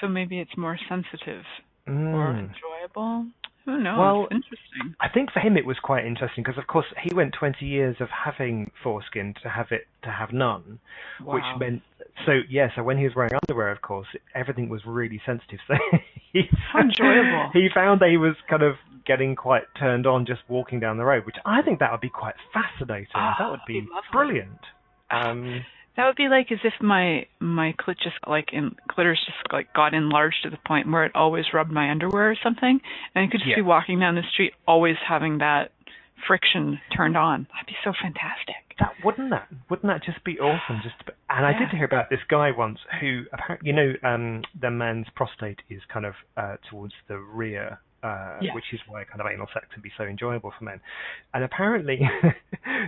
maybe it's more sensitive or enjoyable. Who knows? Well, interesting. I think for him it was quite interesting because, of course, he went 20 years of having foreskin to have none, which meant so when he was wearing underwear, of course, everything was really sensitive. So how enjoyable. He found that he was kind of getting quite turned on just walking down the road, which I think that would be quite fascinating. That would be brilliant. That would be like as if my clitoris just got enlarged to the point where it always rubbed my underwear or something, and I could just be walking down the street always having that friction turned on. That'd be so fantastic. Wouldn't that just be awesome? And I did hear about this guy once who apparently the man's prostate is kind of towards the rear. Which is why kind of anal sex can be so enjoyable for men. And apparently,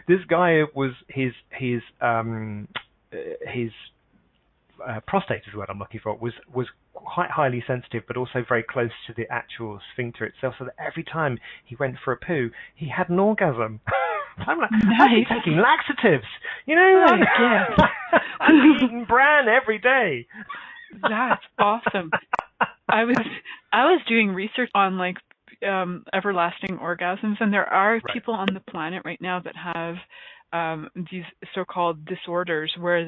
this guy was his prostate is the word I'm looking for, was quite highly sensitive, but also very close to the actual sphincter itself. So that every time he went for a poo, he had an orgasm. I'm like, nice. I'm taking laxatives, I'm eating bran every day. That's awesome. I I was doing research on like everlasting orgasms, and there are Right. people on the planet right now that have these so-called disorders where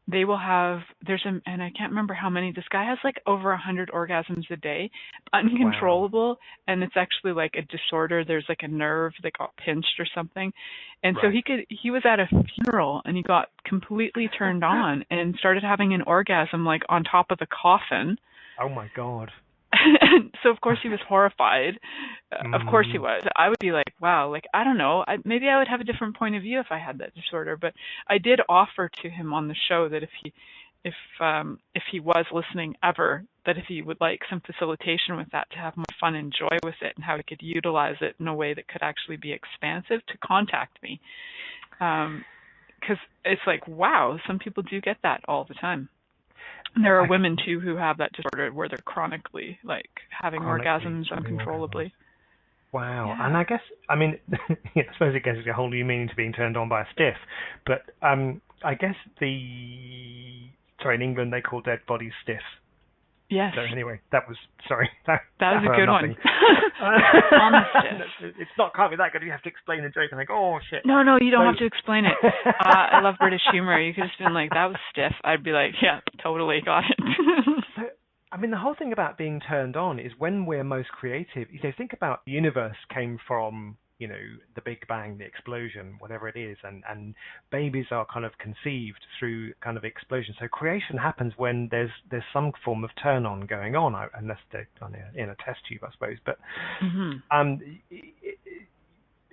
they will have, and I can't remember how many, this guy has like over 100 orgasms a day, uncontrollable, and it's actually like a disorder. There's like a nerve that got pinched or something. And so Right. he was at a funeral and he got completely turned on and started having an orgasm like on top of the coffin. Oh my God. And so of course he was horrified. Of course he was. I would be like, wow, like I don't know, maybe I would have a different point of view if I had that disorder. But I did offer to him on the show that if he was listening ever, that if he would like some facilitation with that to have more fun and joy with it, and how he could utilize it in a way that could actually be expansive, to contact me, because it's like, wow, some people do get that all the time. And there are women too who have that disorder where they're chronically like having orgasms uncontrollably. Wow. Yeah. And I guess, I mean, I suppose it gives a whole new meaning to being turned on by a stiff, but I guess in England they call dead bodies stiffs. Yes. So anyway, that was a good one. It's not, can't be that good. You have to explain the joke and think, oh shit. No, you don't have to explain it. I love British humor. You could have been like, that was stiff. I'd be like, yeah, totally got it. So, I mean, the whole thing about being turned on is when we're most creative. Think about the universe came from, the Big Bang, the explosion, whatever it is, and babies are kind of conceived through kind of explosion. So creation happens when there's some form of turn on going on, unless they're in a test tube, I suppose. But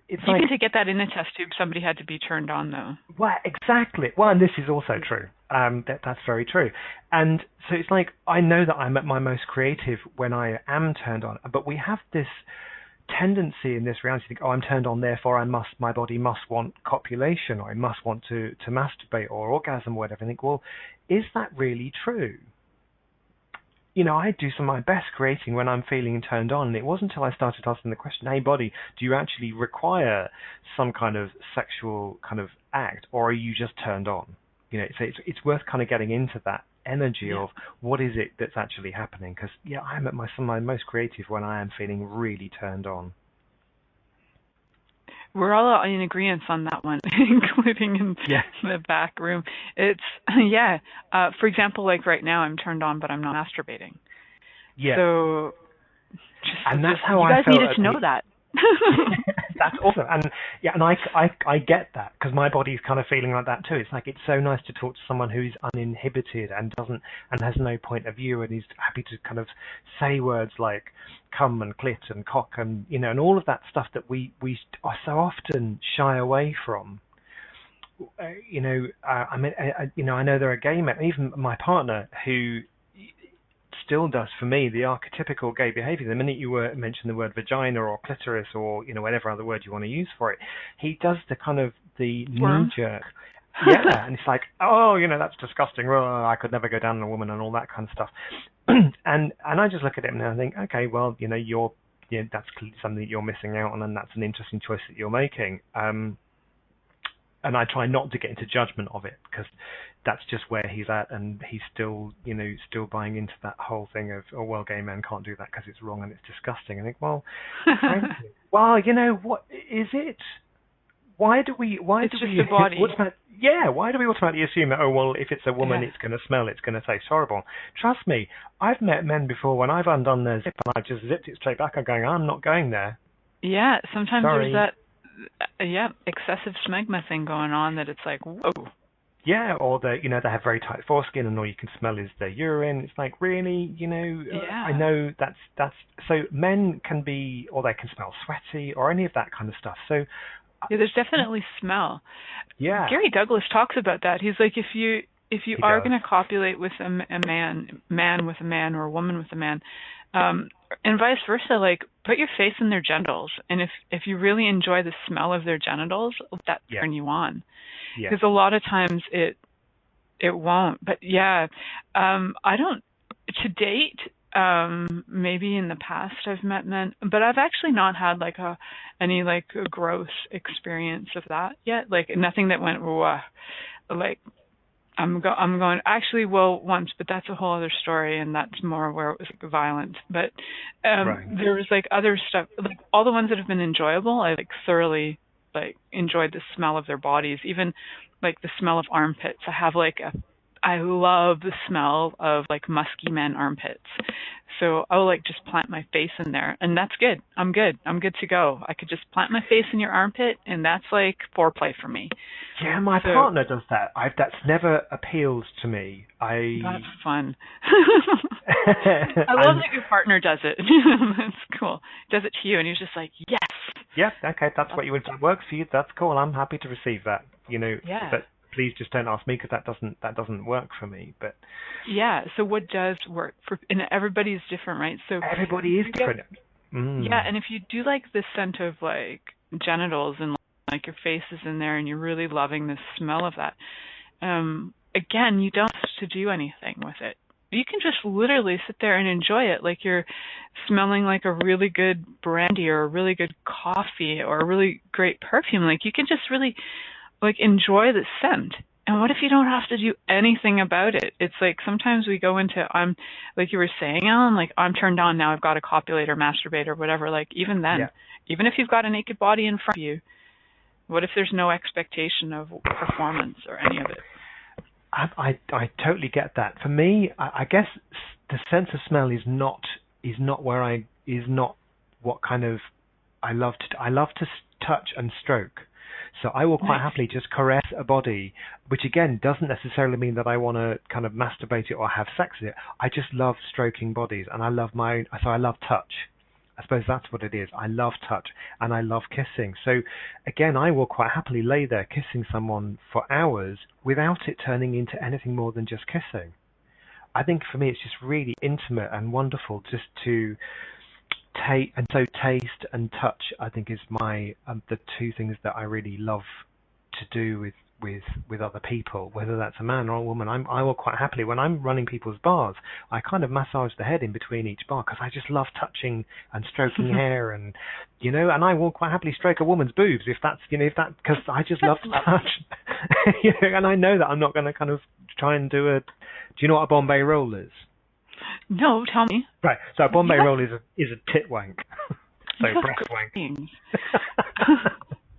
it's you can get that in a test tube. Somebody had to be turned on, though. Well, exactly. Well, and this is also true. That's very true. And so it's like, I know that I'm at my most creative when I am turned on, but we have this tendency in this reality to think, I'm turned on, therefore my body must want copulation, or I must want to masturbate or orgasm or whatever. I think, well, is that really true? I do some of my best creating when I'm feeling turned on, and it wasn't until I started asking the question, hey body, do you actually require some kind of sexual kind of act, or are you just turned on? So it's worth kind of getting into that energy of what is it that's actually happening, because I'm at some of my most creative when I am feeling really turned on. We're all in agreement on that one, including in the back room. It's for example, like right now I'm turned on but I'm not masturbating. So that's how you guys needed to know that. That's awesome. And I get that, because my body's kind of feeling like that too. It's like, it's so nice to talk to someone who's uninhibited and has no point of view, and is happy to kind of say words like cum and clit and cock and and all of that stuff that we are so often shy away from. I know there are gay men, even my partner, who still does, for me, the archetypical gay behavior. The minute you mention the word vagina or clitoris or whatever other word you want to use for it, he does the kind of the knee jerk. And it's like, oh, that's disgusting. Well, I could never go down on a woman and all that kind of stuff. and I just look at him and I think, okay, well, that's clearly something that you're missing out on, and that's an interesting choice that you're making. And I try not to get into judgment of it, because that's just where he's at, and he's still buying into that whole thing of, oh, well, gay men can't do that because it's wrong and it's disgusting. I think, well, frankly, well, what is it? Why do we the body. Why do we automatically assume that, oh, well, if it's a woman, it's going to smell, it's going to taste horrible? Trust me, I've met men before when I've undone their zip and I've just zipped it straight back. I'm going, I'm not going there. Yeah, sometimes Sorry. There's that excessive smegma thing going on that it's like, whoa. Yeah, or they have very tight foreskin and all you can smell is their urine. It's like, really, I know that's so men can be, or they can smell sweaty or any of that kind of stuff. So there's definitely smell. Yeah. Gary Douglas talks about that. He's like, if you are going to copulate with a man with a man, or a woman with a man, and vice versa, like, put your face in their genitals, and if you really enjoy the smell of their genitals, that turn you on. Because a lot of times it won't. But I don't, to date, maybe in the past I've met men, but I've actually not had like any gross experience of that yet. Like, nothing that went like I'm going, actually, well, once, but that's a whole other story, and that's more where it was like violent. But Right. there was like other stuff, like all the ones that have been enjoyable, I like thoroughly like enjoyed the smell of their bodies, even like the smell of armpits. I love the smell of like musky men armpits. So I'll like just plant my face in there, and that's good. I'm good. I'm good to go. I could just plant my face in your armpit, and that's like foreplay for me. Yeah, my partner does that. That's never appealed to me. That's fun. I love that your partner does it. That's cool. Does it to you, and he's just like, yes. Yeah, okay, that's what you would. That works for you. That's cool. I'm happy to receive that. Yeah. But please just don't ask me, because that doesn't work for me. But yeah. So what does work for? And everybody's different, right? So everybody is different. Yeah, and if you do like the scent of like genitals and like your face is in there and you're really loving the smell of that, again, you don't have to do anything with it. You can just literally sit there and enjoy it like you're smelling like a really good brandy or a really good coffee or a really great perfume. Like you can just really like enjoy the scent. And what if you don't have to do anything about it? It's like sometimes we go into, I'm like you were saying, Alan, like I'm turned on now, I've got to copulate or masturbate or whatever. Like even then, even if you've got a naked body in front of you, what if there's no expectation of performance or any of it? I totally get that. For me, I guess the sense of smell is not what kind of I love to touch and stroke. So I will quite happily just caress a body, which again doesn't necessarily mean that I want to kind of masturbate it or have sex with it. I just love stroking bodies, and I love I love touch. I suppose that's what it is. I love touch, and I love kissing. So again, I will quite happily lay there kissing someone for hours without it turning into anything more than just kissing. I think for me it's just really intimate and wonderful just to taste and touch, I think, is my the two things that I really love to do with other people, whether that's a man or a woman. I will quite happily, when I'm running people's bars, I kind of massage the head in between each bar because I just love touching and stroking hair, and and I will quite happily stroke a woman's boobs if that's because I just love to touch. And I know that I'm not going to kind of try and do you know what a Bombay roll is? No, tell me. Right, so a Bombay roll is a tit wank. So breast wank.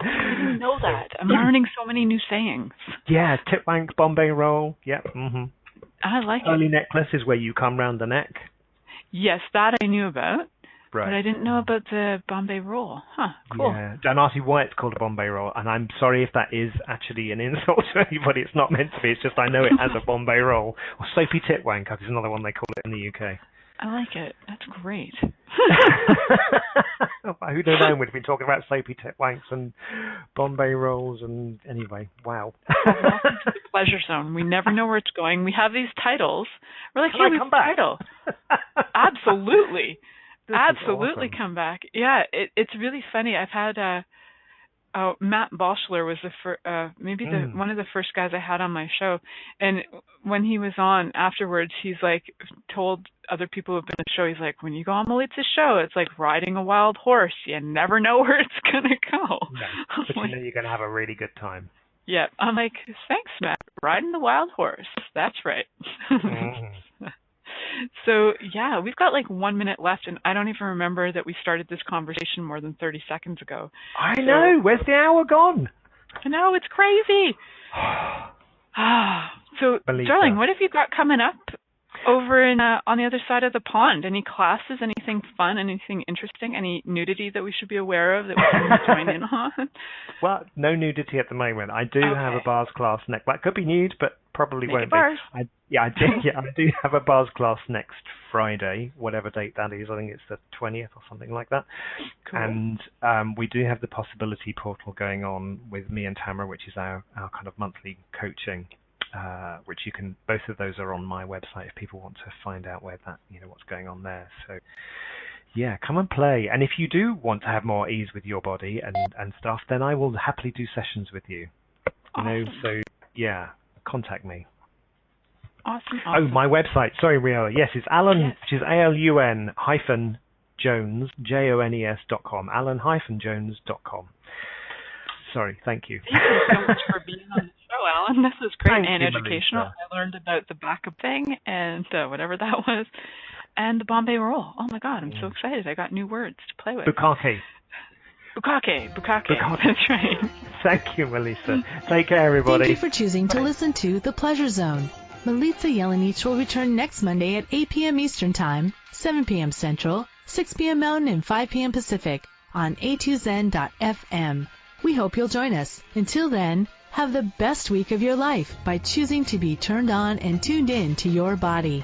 I didn't know that. I'm learning so many new sayings. Yeah, tit wank, Bombay roll. Yep. I like it. Early necklace is where you come round the neck. Yes, that I knew about. Right. But I didn't know about the Bombay roll. Huh, cool. Yeah, don't ask me why it's called a Bombay roll, and I'm sorry if that is actually an insult to anybody. It's not meant to be. It's just I know it as a Bombay roll. Or soapy tit wank is another one they call it in the UK. I like it. That's great. Who'd have known we'd been talking about soapy tit wanks and Bombay rolls, and anyway, wow. Welcome to the pleasure zone. We never know where it's going. We have these titles. We're like, Can I come back? Title. Absolutely. This Absolutely is awesome. Come back. Yeah, it's really funny. I've had Matt Boschler was one of the first guys I had on my show, and when he was on afterwards, he's like told other people who've been on the show, he's like, when you go on Milica's show, it's like riding a wild horse. You never know where it's gonna go. No, but you know you're gonna have a really good time. Yeah, I'm like, thanks, Matt. Riding the wild horse. That's right. So, yeah, we've got like 1 minute left, and I don't even remember that we started this conversation more than 30 seconds ago. I know. Where's the hour gone? I know. It's crazy. So, darling, what have you got coming up over in on the other side of the pond? Any classes, anything fun, anything interesting, any nudity that we should be aware of that we can join in on? Well, no nudity at the moment. I do have a bars class next. Well, it could be nude, but probably won't be. I do have a bars class next Friday, whatever date that is. I think it's the 20th or something like that. Cool. And we do have the possibility portal going on with me and Tamara, which is our kind of monthly coaching. Which you can, both of those are on my website if people want to find out where that, what's going on there. So, yeah, come and play. And if you do want to have more ease with your body and stuff, then I will happily do sessions with you. Awesome. So yeah, contact me. Awesome. Oh, my website. Sorry, Riola. Yes, it's Alun, which is ALUN Jones, JONES.com. Alun-Jones.com. Sorry, thank you. Thank you so much for being on the show, Alan. Alan. This was great Thank and you, educational. Milica. I learned about the backup thing and whatever that was, and the Bombay roll. Oh my God, I'm so excited! I got new words to play with. Bukkake. Bukake. That's right. Thank you, Melissa. Take care, everybody. Thank you for choosing to listen to The Pleasure Zone. Milica Jelenic will return next Monday at 8 p.m. Eastern Time, 7 p.m. Central, 6 p.m. Mountain, and 5 p.m. Pacific on a2zen.fm. We hope you'll join us. Until then, have the best week of your life by choosing to be turned on and tuned in to your body.